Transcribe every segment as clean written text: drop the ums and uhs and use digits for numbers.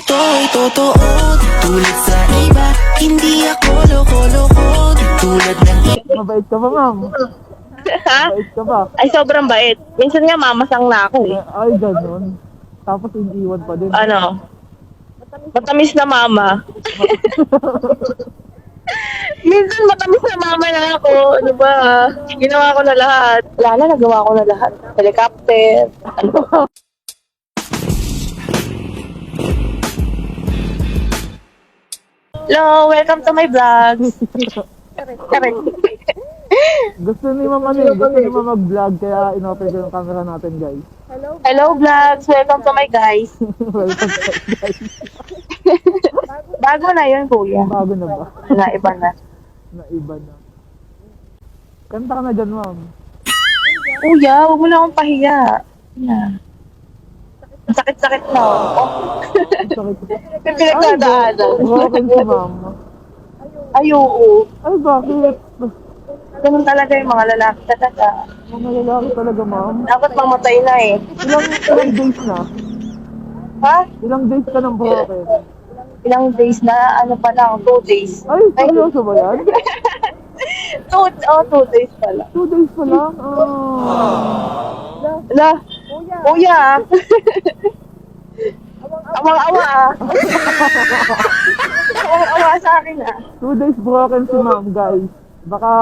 ito ay totoo. Tulad sa iba, hindi ako loko-loko. Tulad ng Mabait ka ba, ma'am? Ha? Mabait ka ba? Ay, sobrang bait. Minsan nga mamasang na ako eh. Ay, ganun. Tapos iniiwan pa din. Ano? Matamis na mama. Minsan matamis na mama na ako. Ano ba? Ginawa ko na lahat. Wala na, nagawa ko na lahat. Helicopter. Ano? Hello, welcome to my vlog. Correct. Gusto ni ma'am ano eh, gusto ni ma'am mag-vlog kaya in-open ko yung camera natin, guys. Hello vlogs, welcome to my guys. Welcome guys. Bago na yun, kuya. Bago na ba? Na iba na. Naiba na. Kanta ka na dyan, ma'am. Kuya, huwag mo na akong pahiya. Yeah. Ang sakit-sakit na. Oh. Sakit. Yung pinagdadaanan. Bakit si ma'am? Ay, oo. Ay, bakit? Ganun talaga yung mga lalaki talaga. Mga lalaki talaga, ma'am. Dapat mamatay na eh. Ilang days na? Ha? Ilang days ka nang broken? Ilang days na, ano pa lang, 2 days. Ay, seryoso ba yan? 2 days pa lang. 2 days pa lang? Ah. Ala, kuya. Awang-awa ah. Awang-awa sa akin ah. 2 days broken si ma'am, guys. Baka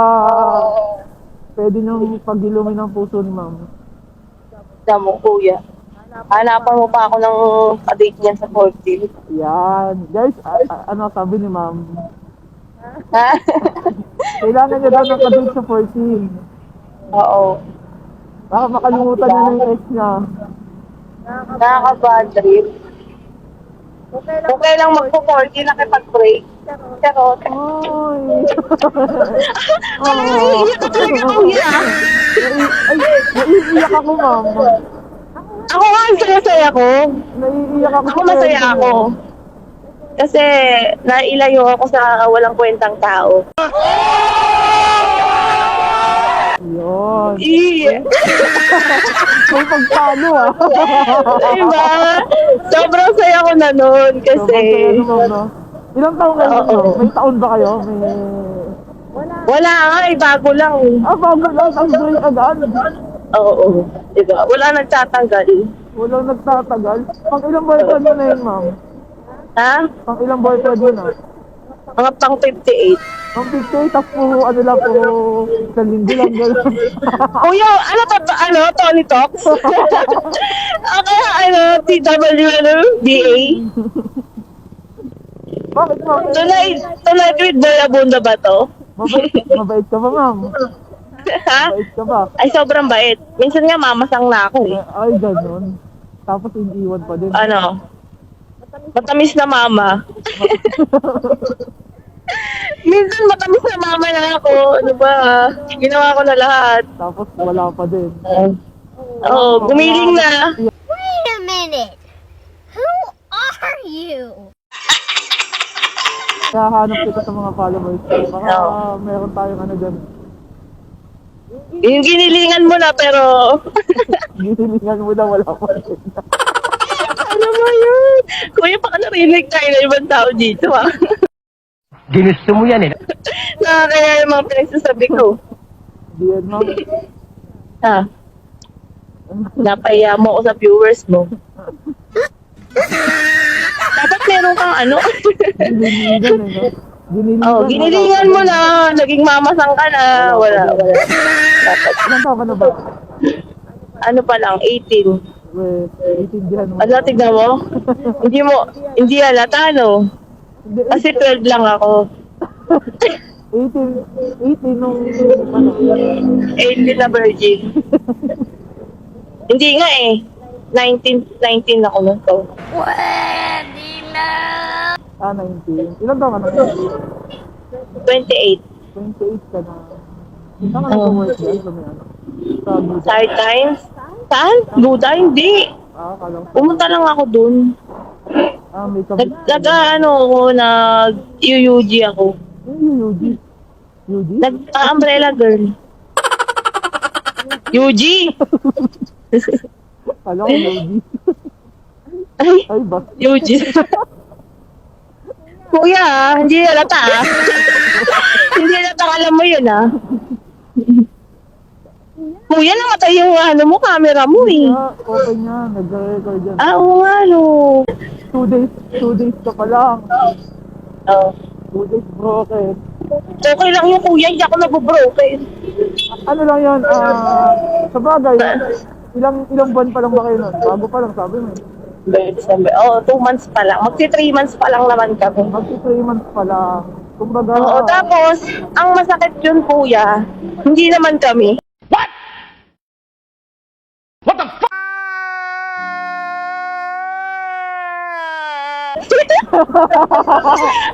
pwede niyong pagilumin ang puso ni ma'am. Damo, kuya. Hanapan mo pa ako ng ka-date niyan sa 14. Yan. Guys, ano sabi ni ma'am? Ha? Kailangan niya daw ng kadate sa 14. Oo. Baka makalimutan niya na yung ex niya. Nakaka-bad trip. Okay lang magpo-40 nakipag-break. Pero, Ay. naiiyak ka talaga, kuya. Ay, naiiyak ako, ma'am. Ako nga, ang saya-saya ko. Naiiyak ako. Ako masaya ako. Kasi nailayo ako sa walang kwentang tao. Yun. Iya. May pagpano, ah. Diba? Sobrang saya ko na nun kasi... Sobrang saya naman, no? Ilang taon kayo? Oo. May taon ba kayo? May... Wala nga, bago lang. Bago lang. Ang break agad. Oo. Diba? Wala nagtatanggal. Walang nagtatagal. Pang ilang boyfriend mo na yun, ma'am? Ha? Pang ilang boyfriend mo na? Mga pang 58. Pang 50, tapos puro, ano lang, puro sa linggo lang, gano'n. Kuya, ano to? Ano? Tony Talks? Ako, ano? TW, ano? DA? Bakit, ma'am? Tonight with Boy Abunda ba to? Mabait ka ba, ma'am? Ha? Mabait ka ba? Ay, sobrang bait. Minsan nga mamasang na ako eh. Ay, gano'n. Tapos iniiwan pa din. Ano? Matamis na mama. Minsan matamis na mama na ako. Ano ba? Ginawa ko na lahat. Tapos wala pa din. Oo, gumiling na. Wait a minute. Who are you? Kaya hanap kita sa mga followers ko. Baka meron tayong ano dyan. Yung ginilingan mo na pero... Ginilingan mo na, wala pa din. ano ba yun? Kuya, baka narinig tayo na ibang tao dito ah. Ginusto mo yan eh. Nakakaya yung mga pinagsasabi ko. Di yan, ma'am. Ha? Napaya mo ako sa viewers mo. Dapat meron kang ano? Ginilingan eh, no? Ginilingan. Oh, ginilingan mo na. Naging mamasang ka na. Wala. Dapat. Ilang taon ka na ba? Ano pa lang, 18. Wait, itindihan mo. Ano, tignan mo? Hindi halata, no? Hindi, Kasi 12 lang ako. 18 nung, ano, 18 na virgin. Hindi nga eh. 19 ako nun. So. 19. Ilang taon ka na? 28. 28 ka na. Saan ka nag-work dyan? Sa may ano? Sa Buda? Side times? Saan? Buda? Hindi. Kalang sa... Pumunta lang ako dun. May kabit. Ano ako, nag-UUG ako. UG? UG? Nag-umbrella girl. UG! Alam ko UG. Ay, Ay, ba? UG. Kuya, hindi halata ah. Hindi halata, alam mo yun ah. Kuya, namatay yung ano mo, camera mo eh. Ah, okay nga, nag-record yan. Ah, oo nga no. 2 days ka pa lang. Oh. 2 days broken. Okay lang yung kuya, hindi ako nabobroken. Ano lang yun, sa bagay, ilang buwan pa lang ba kayo nun? Bago pa lang, sabi mo. December. Oh, 2 months pa lang. Magsi 3 months pa lang naman kami. Magsi 3 months pa lang. Kumbaga, Oo, tapos, ang masakit yun kuya, hindi naman kami.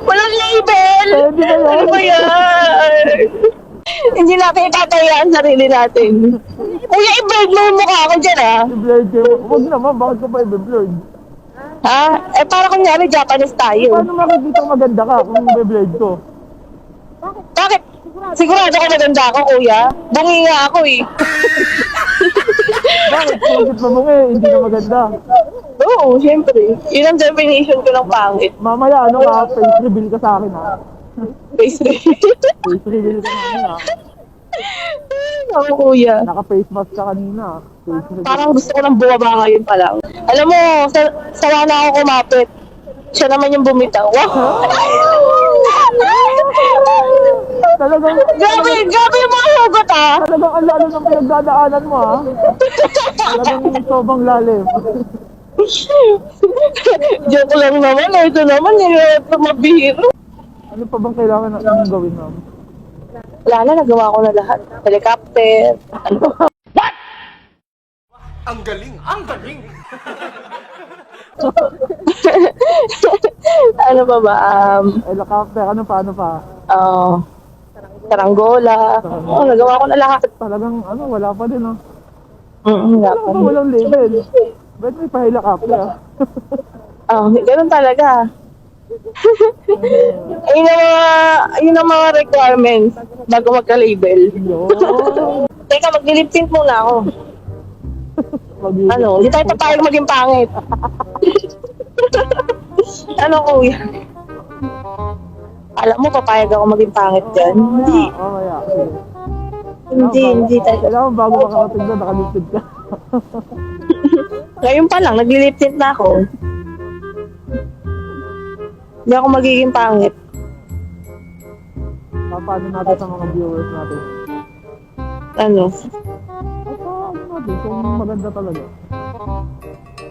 Walang label! Pwede ba yan? Ano ba yan? Hindi natin itataya ang sarili natin. Kuya, i-blurred mo yung mukha ko dyan ah. i-blurred kayo. Huwag naman, bakit ka pa i-blurred? Ha? Eh, para kunyari Japanese tayo. Paano makikita maganda ka kung i-blurred ko? Bakit? Sigurado ko maganda ako, kuya. Bungi nga ako eh. Bakit? Bakit mabungi? Hindi na maganda. Oo, siyempre. Yun ang definition ko ng pangit. Mamaya, ano ka, face reveal ka sa akin ha? Face Face reveal ka namin ha? Ako, kuya. Naka-face mask ka kanina. Face reveal. Parang gusto ko nang bumaba ngayon pa lang. Alam mo, sawa na ako kumapit. Siya naman yung bumitaw. Wow! Talagang, Grabe yung mga hugot ah! talagang ang lalo ng pinagdadaanan mo ha? Talagang sobrang lalim. Joke lang naman. Ito naman, ito mabihiro. Ano pa bang kailangan natin gawin ma'am? Wala na, nagawa ko na lahat. Helicopter. Ano ba? Ang galing! Ang galing! Ano pa ba? Helicopter, ano pa, ano pa? Saranggola. Oo, nagawa ko na lahat. Talagang, ano, wala pa din ha? Wala Wala pa. pa, walang label. Ba't may pa-helicopter ha? Ganun talaga. Yun ang mga requirements bago magka-label. Yun. Teka, mag-lip sync muna ako. Ano, hindi tayo papayag maging pangit. Ano, kuya? Alam mo, papayag ako maging pangit dyan? Hindi. Mamaya, sige. Hindi tayo. Kailangan bago makakating na, nakalipid ka. Ngayon pa lang, nag-lip sync na ako. Hindi ako magiging pangit. Paano natin sa mga viewers natin? Ano? Ano natin, kung maganda talaga.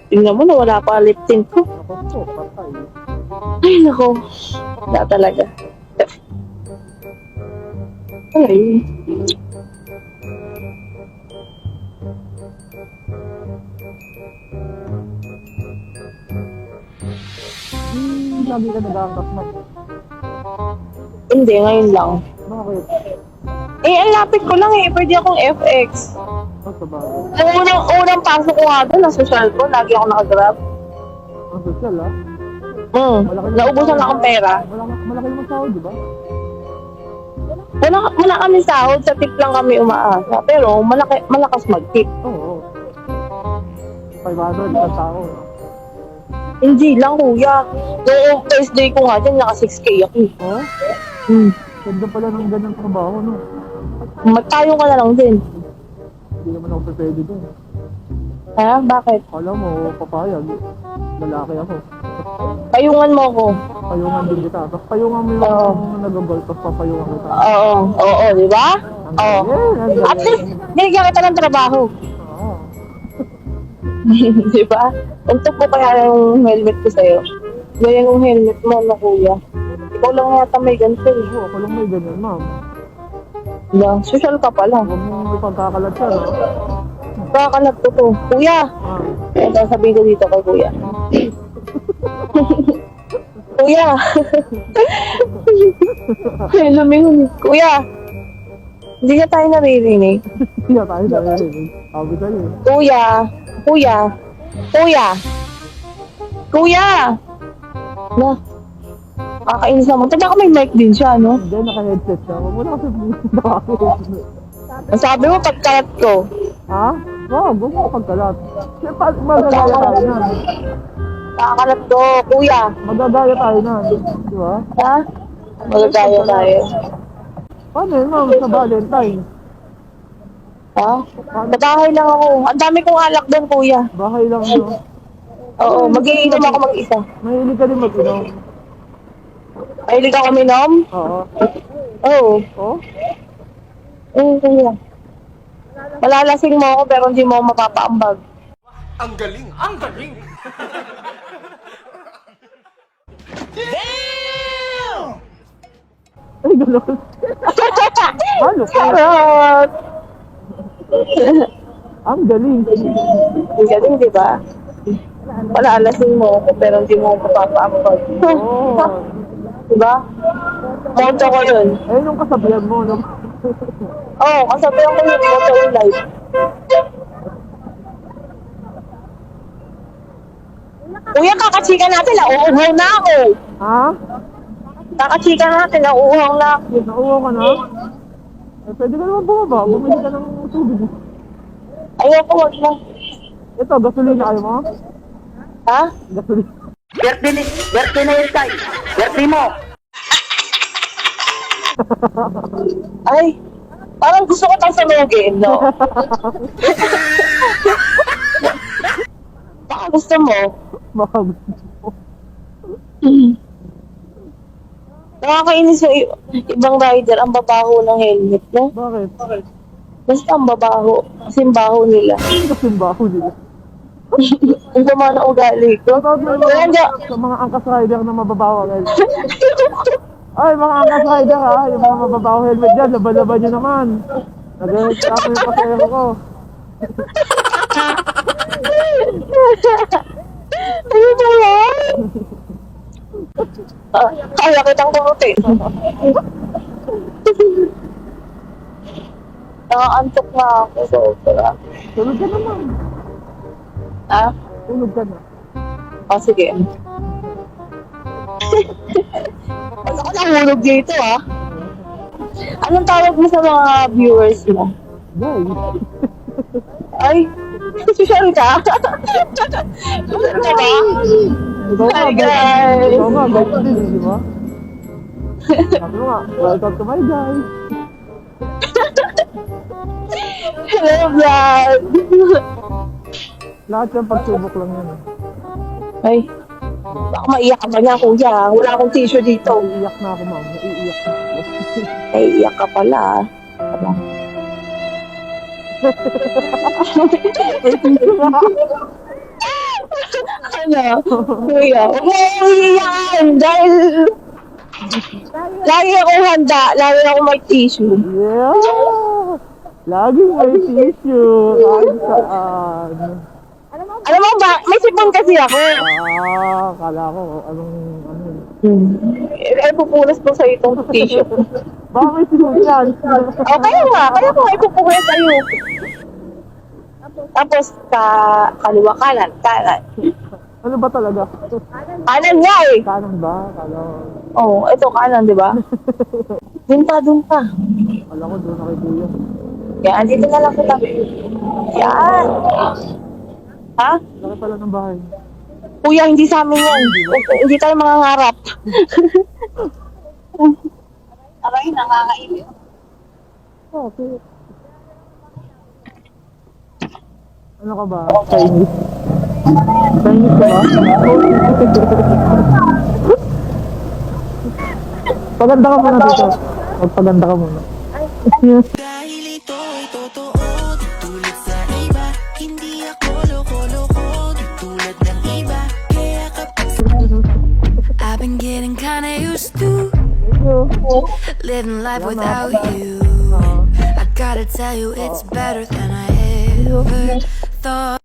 Tingnan mo na, wala pa lip sync ko. Ako po, patay. Ay, nako. Wala talaga. Ay. Lagi ka nag-aangkas na. Hindi, ngayon lang. Bakit? Eh, ang lapit ko lang eh. Pwede akong FX. Ang sa bagay. Unang pasok ko nga doon, nasa social ko. Lagi ako nakagrab. Ang social ha? Naubusan akong pera. Malaki yung sahod, di ba? Wala kami sahod. Sa tip lang kami umaasa. Pero malakas mag-tip. Oo. 500 isang tao. Hindi lang, kuya. Noong first day ko nga dyan, naka 6K ako. Oh? Ganda pala ng ganang trabaho, no? Magtayo ka na lang din. Hindi naman ako pwede dun. Ha? Bakit? Alam mo, papayag. Lalaki ako. Payungan mo ako. Payungan din kita. Tapos payungan mo yung Oo. nag-gol, tapos papayungan kita. Oo, di ba? Oo. Ang At least, binigyan kita ng trabaho. Oo. Di ba? Untok ko kaya yung helmet ko sa'yo. Ganyan yung helmet mo na kuya. Ikaw lang yata may ganito eh. Oo, ako lang may ganyan, ma'am. Diba? Social ka pala. Huwag mong ipagkakalat siya, no? Kakalat ko to. Kuya! Ito sabihin ko dito kay kuya. Kuya! Ay, lumingon. Kuya! Hindi na tayo naririnig. Hindi na tayo narinig. Sabi sa'yo eh. Kuya! Kuya! Kuya! Kuya! Na, kakainis naman. Tanda ka may mic din siya, no? Hindi, naka-headset siya. Huwag mo na kasi naka-headset. Ang sabi mo, pagkalat ko. Ha? Wow, huwag mo pagkalat. Siyempre, magagaya tayo na. Nakakalat to, kuya. Magagaya tayo na, di ba? Ha? Magagaya tayo. Paano yun, ma'am, sa Valentine? Ha? Matahay lang ako. Ang dami kong alak doon, kuya. Bahay lang, no? Oo, mag-iinom ako mag-isa. Mahilig ka din mag-inom. Mahilig ako minom? Oo. Oo. Oh? Oo, kuya. Malalasing mo ako pero hindi mo ako mapapaambag. Ang galing! Ang galing! Ay, gano'n. Halo ka. Charot! Ang galing. Ang galing, di ba? Malalasing mo ako pero hindi mo ako mapapaambag. Oo. Di ba? Motto ko yun. Ayun yung kasabihan mo, no? Oo, kasabihan ko yun. Motto ko life. Kuya, kakachika natin. Nauuhaw na ako. Ha? Kakachika natin. Nauuhaw na ako. Nauuwa ka na? Eh, pwede ka naman bumaba. Bumili ka ng tubig. Ayoko, wag na. Ito, gasolina kayo mo? Ha? Gasolina. Birthday na yun, Tay. Birthday mo. Ay, parang gusto ko tayong samugin, no? Baka gusto mo. Baka gusto mo. Nakakainis yung ibang rider, ang babaho ng helmet, no? Bakit? Basta ang babaho. Kasi yung baho nila. Ano kasing baho nila? Ang gama na ugali ko. Shoutout mo yung Kaya nga, sa mga angkas rider na mababawa guys. Ay, mga angkas rider ha, yung mga mababawa helmet dyan, laban-laban nyo naman. Nag-reklamo yung pasero ko. ano ba yan? Kaya kitang kurutin. Nakaantok na ako, sobra. Tulog ka naman. Ha? Tulog ka na. O, sige. Ba't ako nahulog dito, ha? Anong tawag mo sa mga viewers mo? Guys. Ay, social ka? Social ka ba? Ikaw nga, Hi, guys. guys. Ikaw nga, guys din, di ba? Sabi mo nga, welcome to my guys. Hello, vlog! Lahat yung pagsubok lang yan. Ay, baka maiyak ka ba niya, kuya? Wala akong tissue dito. Iiyak na ako, ma'am. Iiyak na ako. Ay, iyak ka pala. Aba. Ano? Kuya, huwag mo akong iiyakan dahil lagi akong handa, lagi akong may tissue. Yeah! Laging may tissue. Kahit saan. Alam mo ba, may sipon kasi ako. Kala ko, anong, ano yun. Pupunas po sa itong tissue. Baka may sinong yan. O, kaya ko nga ipupunas sa'yo. Tapos, kaliwa kanan. Ano ba talaga? Kanan nga eh. Kanan ba? Kala ko, Oo, ito kanan, di ba? Dun pa. kala ko doon na kay Kuya. Yan, dito na lang kita. Yan. Ha? Laki pala ng bahay. Kuya, hindi sa amin yan. Hindi tayo mangangarap. Aray, nakakainit. Okay. Ano ka ba? Chinese? Chinese ka ba? Paganda ka muna dito. Magpaganda ka muna. Dahil ito ay totoo, di tulad sa iba. Hindi ako loko-loko, di tulad ng iba. Kaya kapag I've been getting kinda used to Thank you. living life without you. I gotta tell you, it's better than I ever thought.